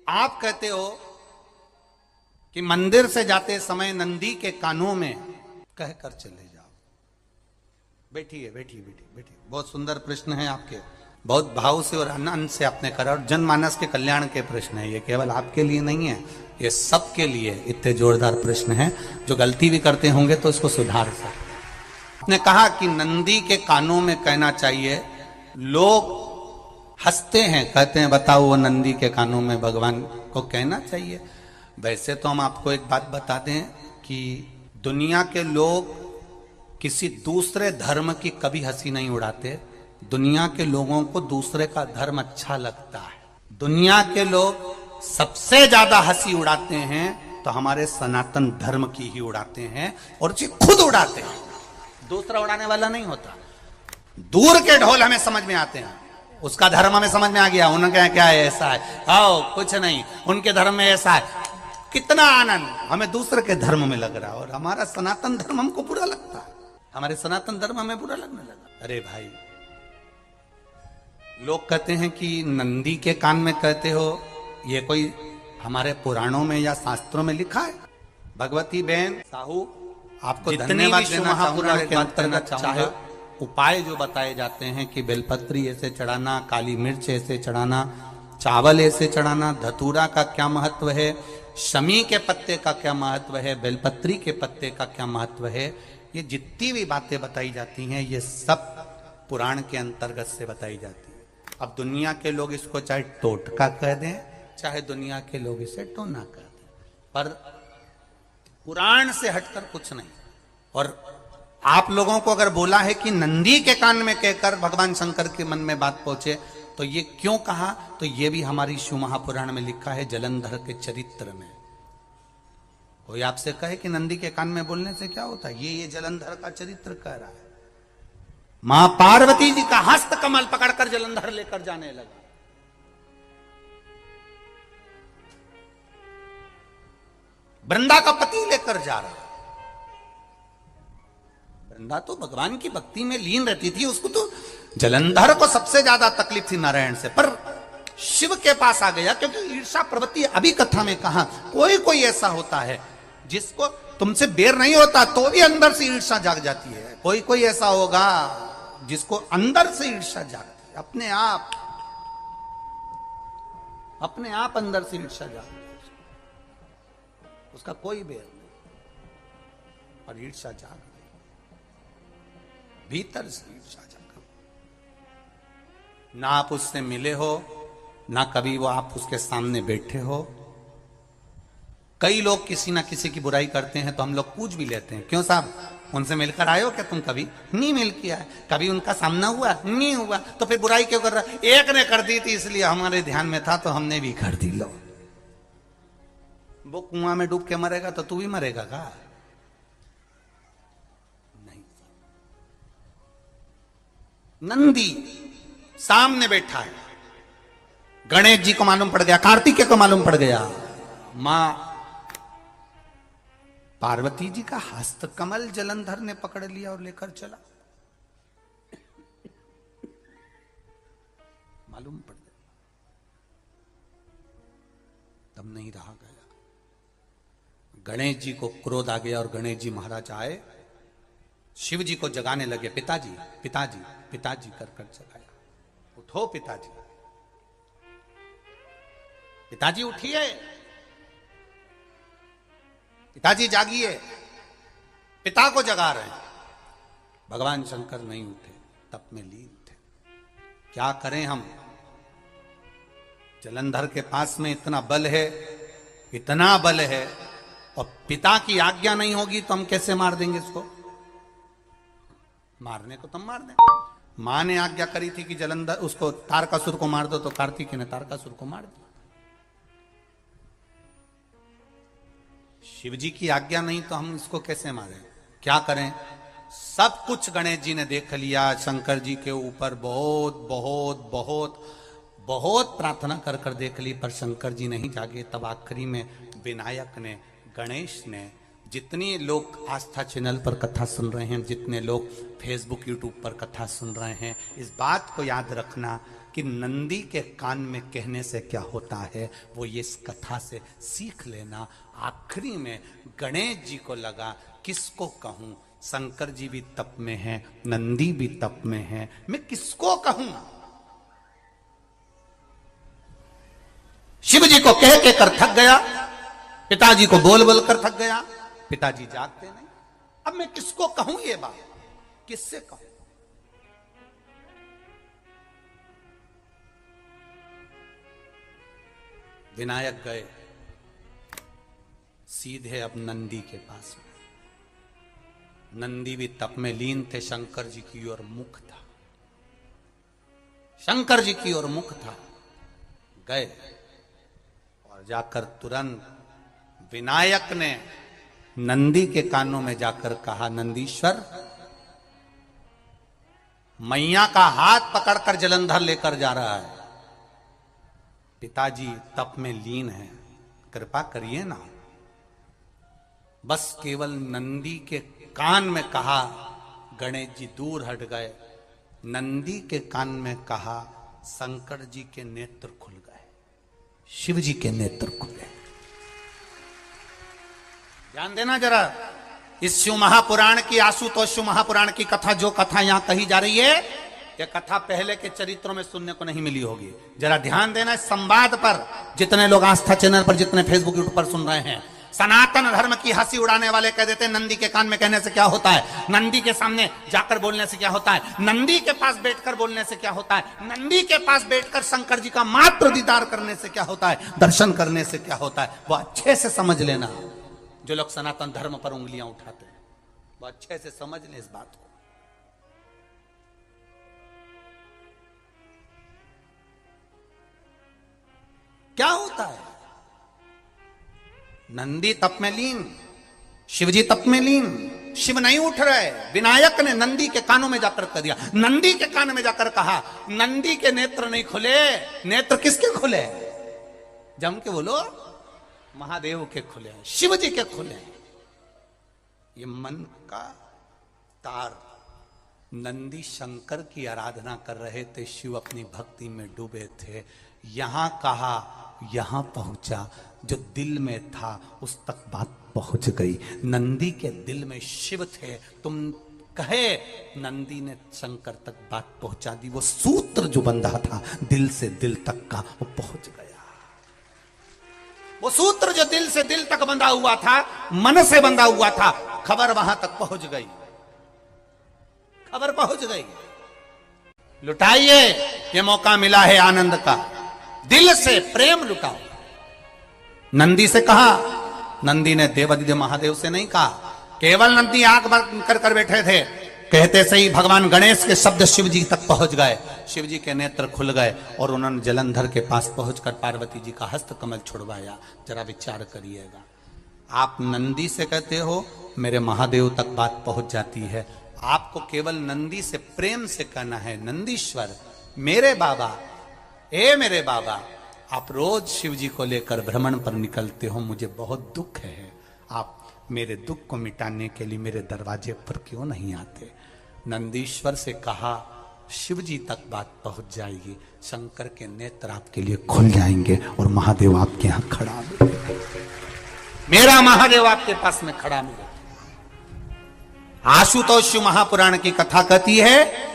आप कहते हो कि मंदिर से जाते समय नंदी के कानों में कहकर चले जाओ। बैठिए बैठिए बैठिए बैठिए। बहुत सुंदर प्रश्न है आपके, बहुत भाव से और आनंद से आपने करा, और जनमानस के कल्याण के प्रश्न है ये, केवल आपके लिए नहीं है, ये सबके लिए इतने जोरदार प्रश्न है। जो गलती भी करते होंगे तो इसको सुधार सकते। आपने कहा कि नंदी के कानों में कहना चाहिए। लोग हंसते हैं, कहते हैं बताओ वो नंदी के कानों में भगवान को कहना चाहिए। वैसे तो हम आपको एक बात बता दें कि दुनिया के लोग किसी दूसरे धर्म की कभी हंसी नहीं उड़ाते। दुनिया के लोगों को दूसरे का धर्म अच्छा लगता है। दुनिया के लोग सबसे ज्यादा हंसी उड़ाते हैं तो हमारे सनातन धर्म की ही उड़ाते हैं, और उसे खुद उड़ाते हैं, दूसरा उड़ाने वाला नहीं होता। दूर के ढोल हमें समझ में आते हैं, उसका धर्म हमें समझ में आ गया, उनका क्या है, ऐसा है, आओ कुछ नहीं, उनके धर्म में ऐसा है। कितना आनंद हमें दूसरे के धर्म में लग रहा है, और हमारा सनातन धर्म हमको बुरा लगता है, हमारे सनातन धर्म हमें बुरा लगने लगा। अरे भाई, लोग कहते हैं कि नंदी के कान में कहते हो, ये कोई हमारे पुराणों में या शास्त्रों में लिखा है? भगवती बहन साहू, आपको धन्यवाद देना चाहूंगा। उपाय जो बताए जाते हैं कि बेलपत्री ऐसे चढ़ाना, काली मिर्च ऐसे चढ़ाना, चावल ऐसे चढ़ाना, धतूरा का क्या महत्व है, शमी के पत्ते का क्या महत्व है, बेलपत्री के पत्ते का क्या महत्व है, ये जितनी भी बातें बताई जाती हैं ये सब पुराण के अंतर्गत से बताई जाती है। अब दुनिया के लोग इसको चाहे टोटका कह दें, चाहे दुनिया के लोग इसे टोना कह दें, पर पुराण से हटकर कुछ नहीं। और आप लोगों को अगर बोला है कि नंदी के कान में कहकर भगवान शंकर के मन में बात पहुंचे, तो ये क्यों कहा, तो ये भी हमारी शिव महापुराण में लिखा है, जलंधर के चरित्र में। कोई आपसे कहे कि नंदी के कान में बोलने से क्या होता है, ये जलंधर का चरित्र कह रहा है। मां पार्वती जी का हस्त कमल पकड़कर जलंधर लेकर जाने लगा। वृंदा का पति लेकर जा रहा। वृंदा तो भगवान की भक्ति में लीन रहती थी, उसको तो जलंधर को सबसे ज्यादा तकलीफ थी नारायण से, पर शिव के पास आ गया, क्योंकि ईर्षा प्रवृत्ति, अभी कथा में कहा, कोई कोई ऐसा होता है जिसको तुमसे बेर नहीं होता तो भी अंदर से ईर्षा जाग जाती है। कोई कोई ऐसा होगा जिसको अंदर से ईर्षा जागती है, अपने आप अंदर से ईर्षा जागती है, उसका कोई बेर नहीं, पर ईर्षा जाग गई, भीतर से ईर्षा जाग। ना आप उससे मिले हो, ना कभी वो आप उसके सामने बैठे हो। कई लोग किसी ना किसी की बुराई करते हैं तो हम लोग पूछ भी लेते हैं, क्यों साहब उनसे मिलकर आए हो क्या तुम? कभी नहीं मिल किया है, कभी उनका सामना हुआ नहीं हुआ, तो फिर बुराई क्यों कर रहा? एक ने कर दी थी इसलिए हमारे ध्यान में था तो हमने भी कर दी। लो, वो कुआं में डूब के मरेगा तो तू भी मरेगा का? नहीं। नंदी सामने बैठा है, गणेश जी को मालूम पड़ गया, कार्तिकेय को मालूम पड़ गया, मां पार्वती जी का हस्त कमल जलंधर ने पकड़ लिया और लेकर चला। मालूम पड़ गया, तब नहीं रहा गया। गणेश जी को क्रोध आ गया और गणेश जी महाराज आए, शिव जी को जगाने लगे, पिताजी पिताजी पिताजी कर कर जगाया, उठो पिताजी, पिताजी उठिए, पिताजी जागिए, पिता को जगा रहे हैं। भगवान शंकर नहीं उठे, तप में लीन थे। क्या करें हम? जलंधर के पास में इतना बल है, इतना बल है, और पिता की आज्ञा नहीं होगी तो हम कैसे मार देंगे इसको? मारने को तो मार दें। मां ने आज्ञा करी थी कि जलंधर उसको तारकासुर को मार दो, तो कार्तिकेय ने तारकासुर को मार दिया। शिव जी की आज्ञा नहीं तो हम इसको कैसे मारें? क्या करें? सब कुछ गणेश जी ने देख लिया, शंकर जी के ऊपर बहुत बहुत बहुत बहुत प्रार्थना कर कर देख ली, पर शंकर जी नहीं जागे। तब आखिरी में विनायक ने, गणेश ने जितने लोग आस्था चैनल पर कथा सुन रहे हैं, जितने लोग फेसबुक यूट्यूब पर कथा सुन रहे हैं, इस बात को याद रखना कि नंदी के कान में कहने से क्या होता है वो ये इस कथा से सीख लेना। आखिरी में गणेश जी को लगा किसको कहूं, शंकर जी भी तप में हैं, नंदी भी तप में हैं, मैं किसको कहूं। शिव जी को कह के कर थक गया, पिताजी को बोल बोल कर थक गया, पिताजी जागते नहीं। अब मैं किसको कहूं ये बात, किससे कहूं। विनायक गए सीधे अब नंदी के पास में। नंदी भी तप में लीन थे, शंकर जी की ओर मुख था, शंकर जी की ओर मुख था। गए और जाकर तुरंत विनायक ने नंदी के कानों में जाकर कहा, नंदीश्वर, मैया का हाथ पकड़कर जलंधर लेकर जा रहा है, पिताजी तप में लीन है, कृपा करिए ना। बस केवल नंदी के कान में कहा, गणेश जी दूर हट गए। नंदी के कान में कहा, शंकर जी के नेत्र खुल गए, शिव जी के नेत्र खुले। ध्यान देना जरा, इस शिव महापुराण की, आशुतोष शिव महापुराण की कथा, जो कथा यहां कही जा रही है, यह कथा पहले के चरित्रों में सुनने को नहीं मिली होगी। जरा ध्यान देना इस संवाद पर, जितने लोग आस्था चैनल पर, जितने फेसबुक यूट्यूब पर सुन रहे हैं। सनातन धर्म की हंसी उड़ाने वाले कह देते हैं नंदी के कान में कहने से क्या होता है, नंदी के सामने जाकर बोलने से क्या होता है, नंदी के पास बैठकर बोलने से क्या होता है, नंदी के पास बैठकर शंकर जी का मात्र दीदार करने से क्या होता है, दर्शन करने से क्या होता है। वो अच्छे से समझ लेना, जो लोग सनातन धर्म पर उंगलियां उठाते हैं वो अच्छे से समझ लें इस बात को। क्या होता है, नंदी तप में लीन, शिवजी तप में लीन, शिव नहीं उठ रहे। विनायक ने नंदी के कानों में जाकर कह दिया, नंदी के कान में जाकर कहा, नंदी के नेत्र नहीं खुले। नेत्र किसके खुले, जम के बोलो, महादेव के खुले, शिव जी के खुले। ये मन का तार, नंदी शंकर की आराधना कर रहे थे, शिव अपनी भक्ति में डूबे थे। यहां कहा, यहां पहुंचा, जो दिल में था उस तक बात पहुंच गई। नंदी के दिल में शिव थे, तुम कहे, नंदी ने शंकर तक बात पहुंचा दी। वो सूत्र जो बंधा था दिल से दिल तक का, वो पहुंच गया। वो सूत्र जो दिल से दिल तक बंधा हुआ था, मन से बंधा हुआ था, खबर वहां तक पहुंच गई, खबर पहुंच गई। लुटाइए, ये मौका मिला है आनंद का, दिल से प्रेम लुटाओ। नंदी से कहा, नंदी ने देवादिदेव महादेव से नहीं कहा। केवल नंदी आंख बंद कर कर बैठे थे, कहते सही भगवान गणेश के शब्द शिव जी तक पहुंच गए। शिव जी के नेत्र खुल गए और उन्होंने जलंधर के पास पहुंचकर पार्वती जी का हस्त कमल छुड़वाया। जरा विचार करिएगा, आप नंदी से कहते हो मेरे महादेव तक बात पहुंच जाती है। आपको केवल नंदी से प्रेम से कहना है, नंदीश्वर मेरे बाबा, ए मेरे बाबा, आप रोज शिव जी को लेकर भ्रमण पर निकलते हो, मुझे बहुत दुख है, आप मेरे दुख को मिटाने के लिए मेरे दरवाजे पर क्यों नहीं आते। नंदीश्वर से कहा, शिव जी तक बात पहुंच जाएगी, शंकर के नेत्र आपके लिए खुल जाएंगे और महादेव आपके यहां खड़ा मिलेगा, मेरा महादेव आपके पास में खड़ा मिलेगा। आशुतोष महापुराण की कथा कहती है,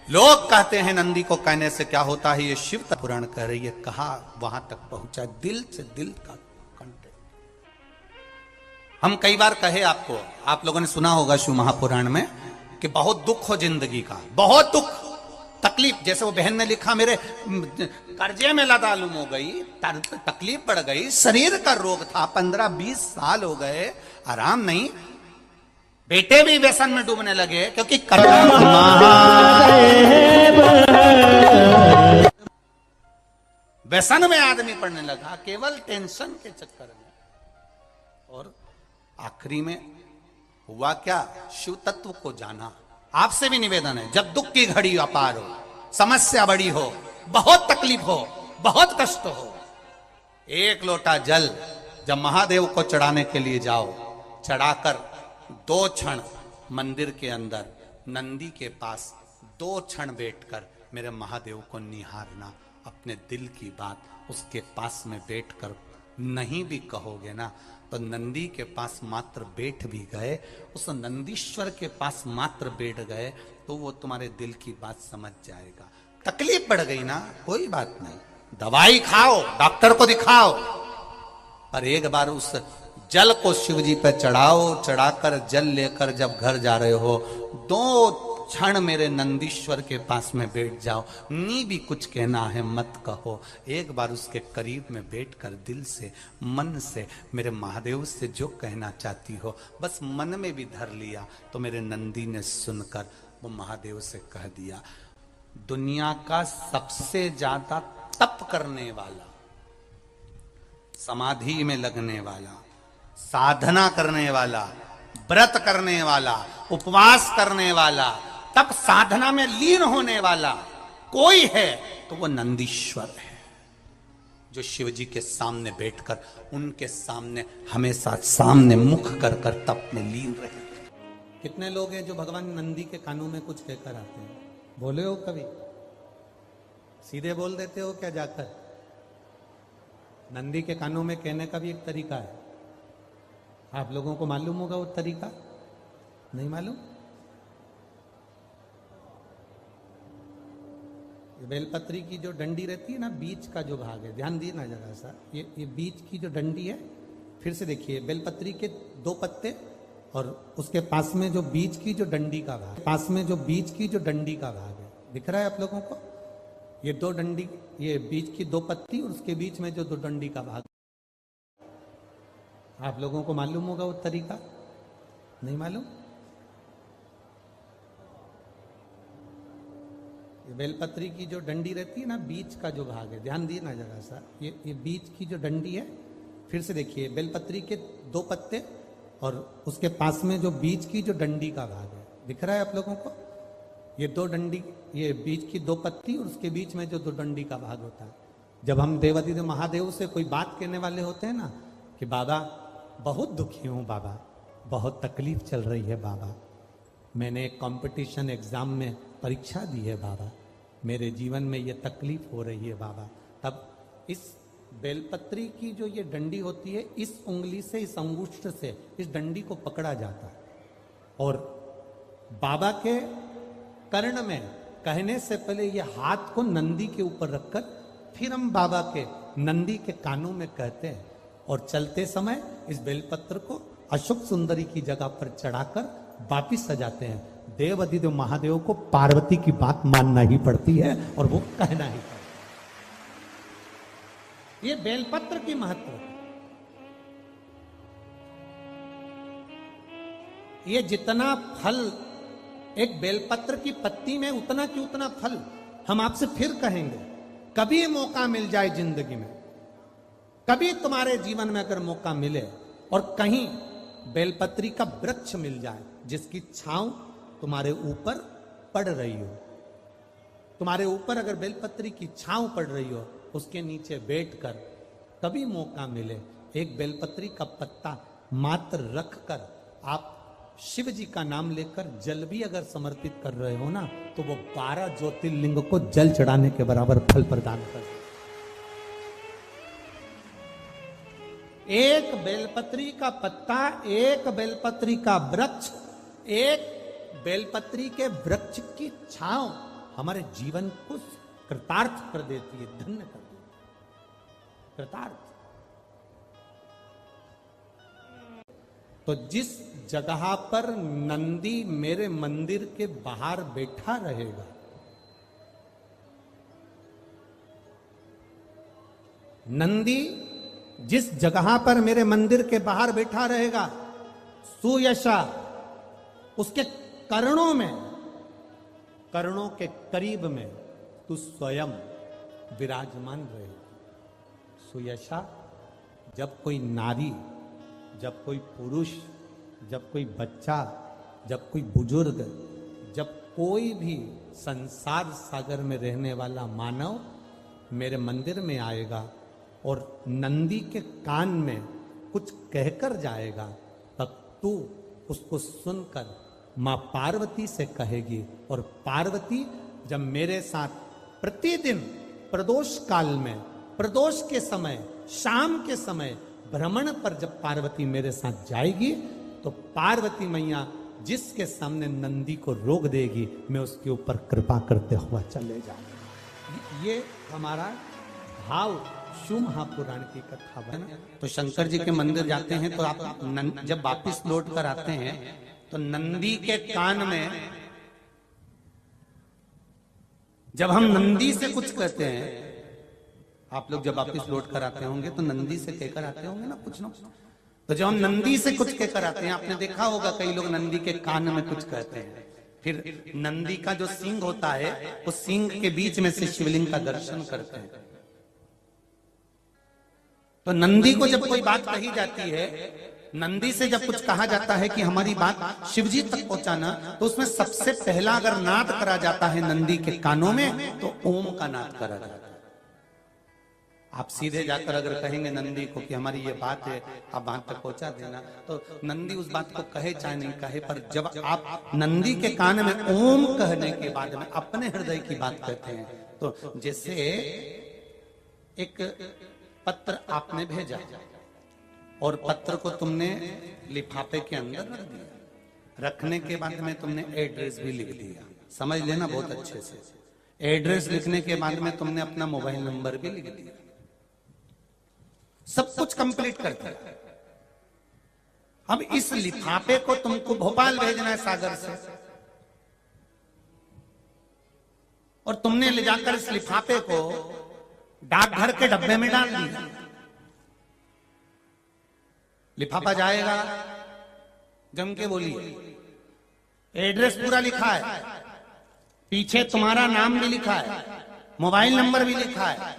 लोग कहते हैं नंदी को कहने से क्या होता है, ये शिव पुराण कह रही है, कहा वहां तक पहुंचा, दिल से दिल का कंटेक्ट। हम कई बार कहे आपको, आप लोगों ने सुना होगा शिव महापुराण में कि बहुत दुख हो जिंदगी का, बहुत दुख तकलीफ, जैसे वो बहन ने लिखा, मेरे कर्जे में लदालुम हो गई, तकलीफ बढ़ गई, शरीर का रोग था, 15-20 साल हो गए, आराम नहीं, बेटे भी व्यसन में डूबने लगे, क्योंकि व्यसन में आदमी पड़ने लगा केवल टेंशन के चक्कर में। और आखिरी में हुआ क्या, शिव तत्व को जाना। आपसे भी निवेदन है, जब दुख की घड़ी अपार हो, समस्या बड़ी हो, बहुत तकलीफ हो, बहुत कष्ट हो, एक लोटा जल जब महादेव को चढ़ाने के लिए जाओ, चढ़ाकर 2 क्षण मंदिर के अंदर नंदी के पास 2 क्षण बैठकर मेरे महादेव को निहारना, अपने दिल की बात उसके पास में बैठकर नहीं भी कहोगे ना तो नंदी के पास मात्र बैठ भी गए, उस नंदीश्वर के पास मात्र बैठ गए तो वो तुम्हारे दिल की बात समझ जाएगा। तकलीफ बढ़ गई ना, कोई बात नहीं, दवाई खाओ, डॉक्टर को दिखाओ, पर एक बार उस जल को शिव जी पे चढ़ाओ। चढ़ाकर जल लेकर जब घर जा रहे हो 2 क्षण मेरे नंदीश्वर के पास में बैठ जाओ, नी भी कुछ कहना है मत कहो, एक बार उसके करीब में बैठकर दिल से मन से मेरे महादेव से जो कहना चाहती हो बस मन में भी धर लिया तो मेरे नंदी ने सुनकर वो महादेव से कह दिया, दुनिया का सबसे ज्यादा तप करने वाला, समाधि में लगने वाला, साधना करने वाला, व्रत करने वाला, उपवास करने वाला, तप साधना में लीन होने वाला कोई है तो वो नंदीश्वर है, जो शिव जी के सामने बैठकर उनके सामने हमेशा सामने मुख कर कर तप में लीन रहे। कितने लोग हैं जो भगवान नंदी के कानों में कुछ कहकर आते हैं? बोले हो कभी? सीधे बोल देते हो क्या जाकर? नंदी के कानों में कहने का भी एक तरीका है, आप लोगों को मालूम होगा वो तरीका? नहीं मालूम? बेलपत्री की जो डंडी रहती है ना, बीच का जो भाग है, ध्यान दिए ना जरा सा, ये बीच की जो डंडी है, फिर से देखिए, बेलपत्री के 2 पत्ते और उसके पास में जो बीच की जो डंडी का भाग, पास में जो बीच की जो डंडी का भाग है, दिख रहा है आप लोगों को? ये 2 डंडी, ये बीच की 2 पत्ती और उसके बीच में जो 2 डंडी का भाग, आप लोगों को मालूम होगा वो तरीका? नहीं मालूम? ये बेलपत्री की जो डंडी रहती है ना, बीच का जो भाग है, ध्यान दिए ना जरा सा, ये बीच की जो डंडी है, फिर से देखिए, बेलपत्री के 2 पत्ते और उसके पास में जो बीच की जो डंडी का भाग है, दिख रहा है आप लोगों को? ये 2 डंडी, ये बीच की 2 पत्ती और उसके बीच में जो 2 डंडी का भाग होता है। जब हम देवादिदेव महादेव से कोई बात कहने वाले होते हैं ना कि बाबा बहुत दुखी हूं, बाबा बहुत तकलीफ चल रही है, बाबा मैंने एक कंपटीशन एग्जाम में परीक्षा दी है, बाबा मेरे जीवन में ये तकलीफ हो रही है, बाबा, तब इस बेलपत्री की जो ये डंडी होती है, इस उंगली से, इस अंगुष्ठ से इस डंडी को पकड़ा जाता है और बाबा के कर्ण में कहने से पहले ये हाथ को नंदी के ऊपर रखकर फिर हम बाबा के नंदी के कानों में कहते हैं और चलते समय इस बेलपत्र को अशोक सुंदरी की जगह पर चढ़ाकर वापिस सजाते हैं। देव अधिदेव महादेव को पार्वती की बात मानना ही पड़ती है और वो कहना ही पड़ता है। ये बेलपत्र की महत्व है। ये जितना फल एक बेलपत्र की पत्ती में, उतना की उतना फल हम आपसे फिर कहेंगे। कभी मौका मिल जाए जिंदगी में, कभी तुम्हारे जीवन में अगर मौका मिले और कहीं बेलपत्री का वृक्ष मिल जाए जिसकी छांव तुम्हारे ऊपर पड़ रही हो, तुम्हारे ऊपर अगर बेलपत्री की छांव पड़ रही हो, उसके नीचे बैठकर कभी मौका मिले, एक बेलपत्री का पत्ता मात्र रखकर आप शिव जी का नाम लेकर जल भी अगर समर्पित कर रहे हो ना, तो वो 12 ज्योतिर्लिंग को जल चढ़ाने के बराबर फल प्रदान कर। एक बेलपत्री का पत्ता, एक बेलपत्री का वृक्ष, एक बेलपत्री के वृक्ष की छांव हमारे जीवन को कृतार्थ कर देती है, धन्य कर देती है, कृतार्थ। तो जिस जगह पर नंदी मेरे मंदिर के बाहर बैठा रहेगा, नंदी जिस जगह पर मेरे मंदिर के बाहर बैठा रहेगा, सुयशा उसके कर्णों में, कर्णों के करीब में तू स्वयं विराजमान रहेगा। सुयशा, जब कोई नारी, जब कोई पुरुष, जब कोई बच्चा, जब कोई बुजुर्ग, जब कोई भी संसार सागर में रहने वाला मानव मेरे मंदिर में आएगा और नंदी के कान में कुछ कहकर जाएगा, तब तू उसको सुनकर मां पार्वती से कहेगी। और पार्वती जब मेरे साथ प्रतिदिन प्रदोष काल में, प्रदोष के समय, शाम के समय भ्रमण पर जब पार्वती मेरे साथ जाएगी तो पार्वती मैया जिसके सामने नंदी को रोक देगी, मैं उसके ऊपर कृपा करते हुआ चले जाऊंगा। ये हमारा भाव शिव महापुराण की कथा बना। तो शंकर जी के मंदिर जाते हैं तो आप जब वापिस लौट कर आते हैं तो नंदी के कान में, जब हम नंदी से कुछ कहते हैं, आप लोग जब वापिस लौट कर आते होंगे तो नंदी से कहकर आते होंगे ना कुछ ना। तो जब हम नंदी से कुछ कहकर आते हैं, आपने देखा होगा कई लोग नंदी के कान में कुछ कहते हैं। फिर नंदी का जो सींग होता है उस सींग के बीच में से शिवलिंग का दर्शन करते हैं। तो नंदी को जब कोई बात कही जाती है, नंदी से जब कुछ कहा जाता है कि हमारी बात शिवजी तक पहुंचाना, तो उसमें सबसे पहला अगर नाद करा जाता है नंदी के कानों में तो ओम का नाद करा जाता है। आप सीधे जाकर अगर कहेंगे नंदी को कि हमारी ये बात है, आप वहां तक पहुंचा देना, तो नंदी उस बात को कहे चाहे नहीं कहे, पर जब आप नंदी के कान में ओम कहने के बाद में अपने हृदय की बात कहते हैं, तो जैसे एक पत्र आपने भेजा और पत्र को तुमने लिफाफे के अंदर रख दिया, रखने के बाद में तुमने एड्रेस भी लिख दिया, समझ लेना बहुत अच्छे से। एड्रेस लिखने के बाद में तुमने अपना मोबाइल नंबर भी लिख दिया, सब कुछ कंप्लीट कर दिया। अब इस लिफाफे को तुमको भोपाल भेजना है सागर से, और तुमने ले जाकर इस लिफाफे को डाकघर के डब्बे में डाल दिया। लिफाफा जाएगा, जम के बोलिए, एड्रेस पूरा लिखा है, पीछे तुम्हारा नाम भी लिखा है, मोबाइल नंबर भी लिखा है,